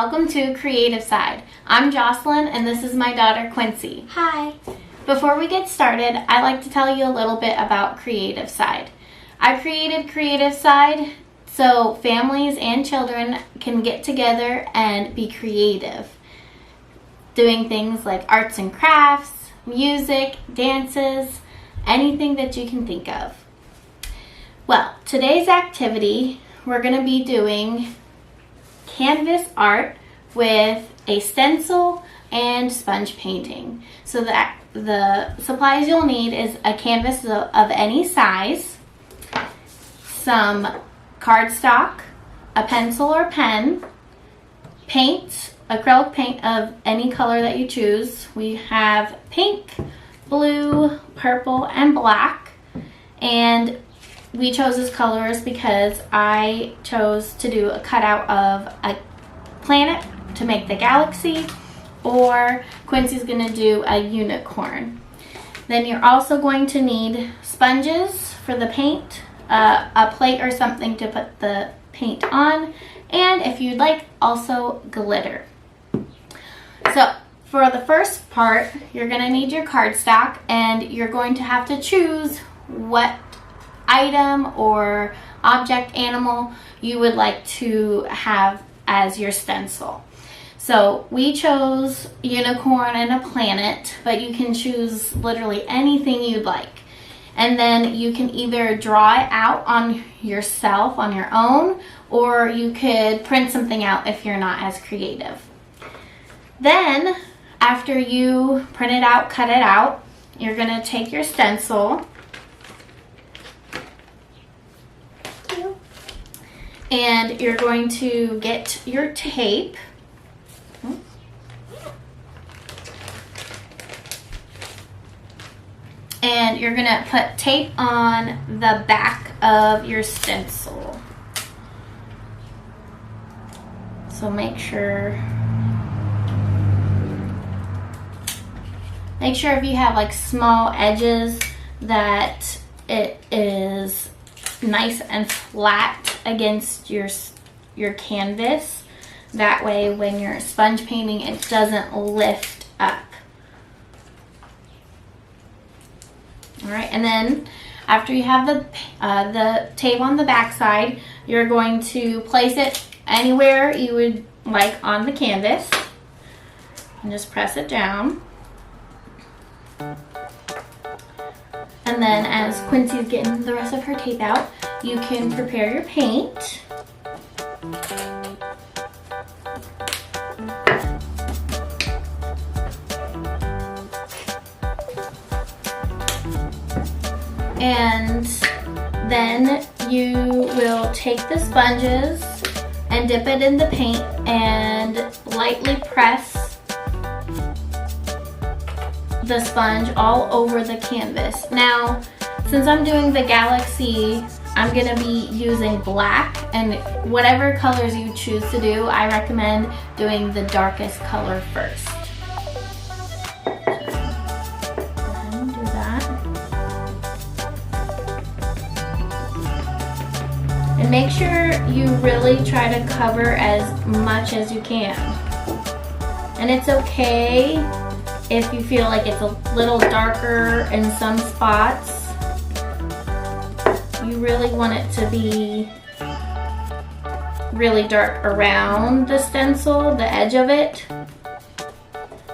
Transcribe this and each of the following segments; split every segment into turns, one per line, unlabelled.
welcome to Creative Side. I'm Jocelyn and this is my daughter Quincy.
Hi.
Before we get started, I'd like to tell you a little bit about Creative Side. I created Creative Side so families and children can get together and be creative, doing things like arts and crafts, music, dances, anything that you can think of. Well, today's activity, we're going to be doing canvas art with a stencil and sponge painting. So that the supplies you'll need is a canvas of any size, some cardstock, a pencil or pen, paint, acrylic paint of any color that you choose. We have pink, blue, purple, and black. And we chose these colors because I chose to do a cutout of a planet to make the galaxy, or Quincy's going to do a unicorn. Then you're also going to need sponges for the paint, a plate or something to put the paint on, and if you'd like, also glitter. So for the first part, you're going to need your cardstock, and you're going to have to choose what item or object animal you would like to have as your stencil. So we chose unicorn and a planet, but you can choose literally anything you'd like. And then you can either draw it out on yourself on your own, or you could print something out if you're not as creative. Then after you print it out, cut it out, you're going to take your stencil and you're going to get your tape. And you're going to put tape on the back of your stencil. So make sure if you have like small edges that it is nice and flat against your canvas. That way when you're sponge painting, it doesn't lift up. All right, and then after you have the tape on the back side, you're going to place it anywhere you would like on the canvas and just press it down. And then as Quincy's getting the rest of her tape out, you can prepare your paint. And then you will take the sponges and dip it in the paint and lightly press the sponge all over the canvas. Now, since I'm doing the galaxy, I'm going to be using black, and whatever colors you choose to do, I recommend doing the darkest color first. Go ahead and do that. And make sure you really try to cover as much as you can. And it's okay if you feel like it's a little darker in some spots. You really want it to be really dark around the stencil, the edge of it.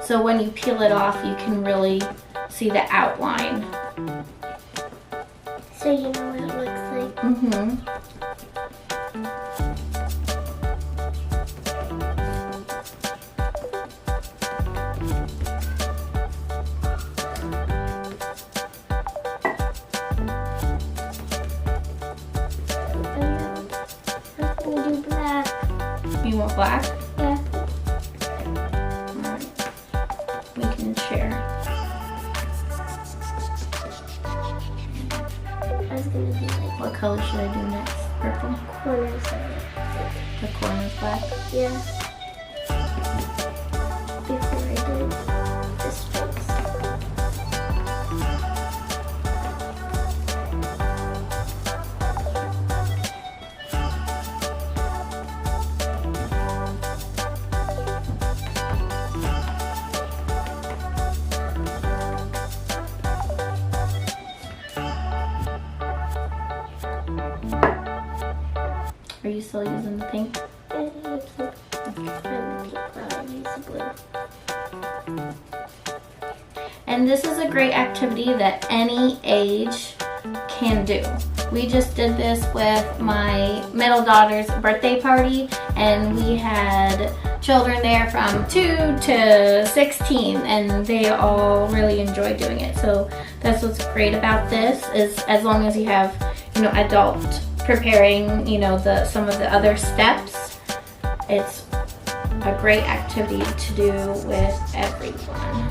So when you peel it off, you can really see the outline.
So you know what it looks like?
Mm-hmm. You want black?
Yeah.
Alright. We can share.
I was gonna do like
What color should I do next? Purple?
corners of it.
The corner's black?
Yeah. Before I did the stripes.
still using the pink?
And you keep the pink while I use the blue.
And this is a great activity that any age can do. We just did this with my middle daughter's birthday party, and we had children there from 2 to 16, and they all really enjoyed doing it. So that's what's great about this, is as long as you have, you know, adult preparing, you know, some of the other steps, it's a great activity to do with everyone.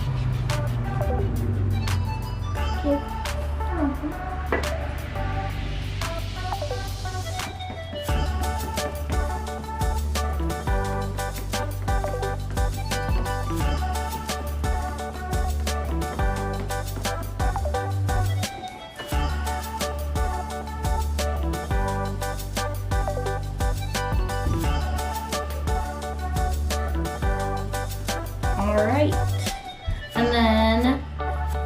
Alright, and then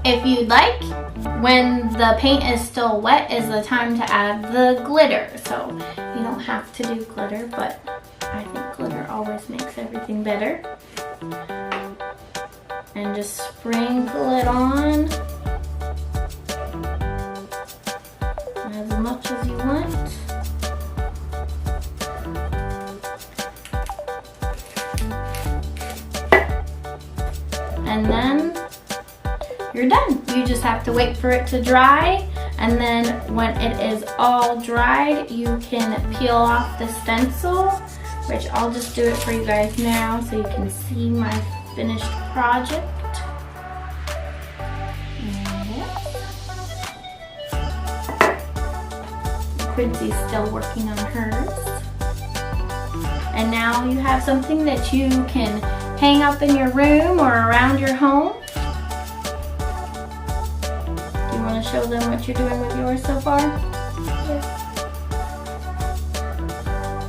if you'd like, when the paint is still wet is the time to add the glitter. So you don't have to do glitter, but I think glitter always makes everything better. And just sprinkle it on as much as you want. And then you're done. You just have to wait for it to dry, and then when it is all dried, you can peel off the stencil, which I'll just do it for you guys now so you can see my finished project. Quincy's still working on hers. And now you have something that you can hang up in your room or around your home. Do you want to show them what you're doing with yours so far?
Yes.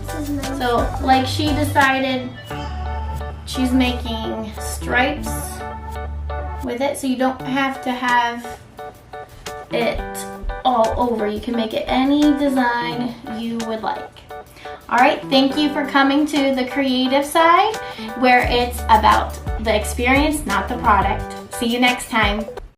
This is nice.
So, like she decided she's making stripes with it, so you don't have to have it all over. You can make it any design you would like. Alright, thank you for coming to the creative side, where it's about the experience, not the product. See you next time.